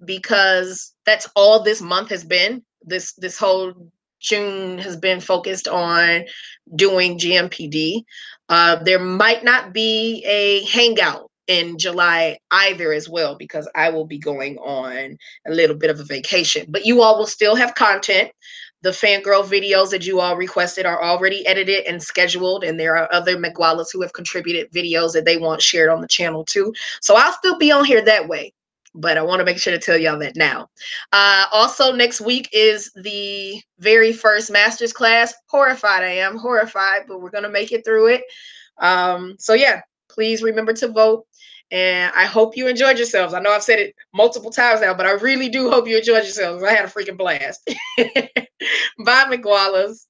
because that's all this month has been. This whole June has been focused on doing GMPD. There might not be a hangout in July either as well because I will be going on a little bit of a vacation. But you all will still have content. The fangirl videos that you all requested are already edited and scheduled, and there are other Migualas who have contributed videos that they want shared on the channel too. So I'll still be on here that way. But I want to make sure to tell y'all that now. Also, next week is the very first master's class. Horrified I am, horrified, but we're going to make it through it. So yeah, please remember to vote. And I hope you enjoyed yourselves. I know I've said it multiple times now, but I really do hope you enjoyed yourselves. I had a freaking blast. Bye, McGualas.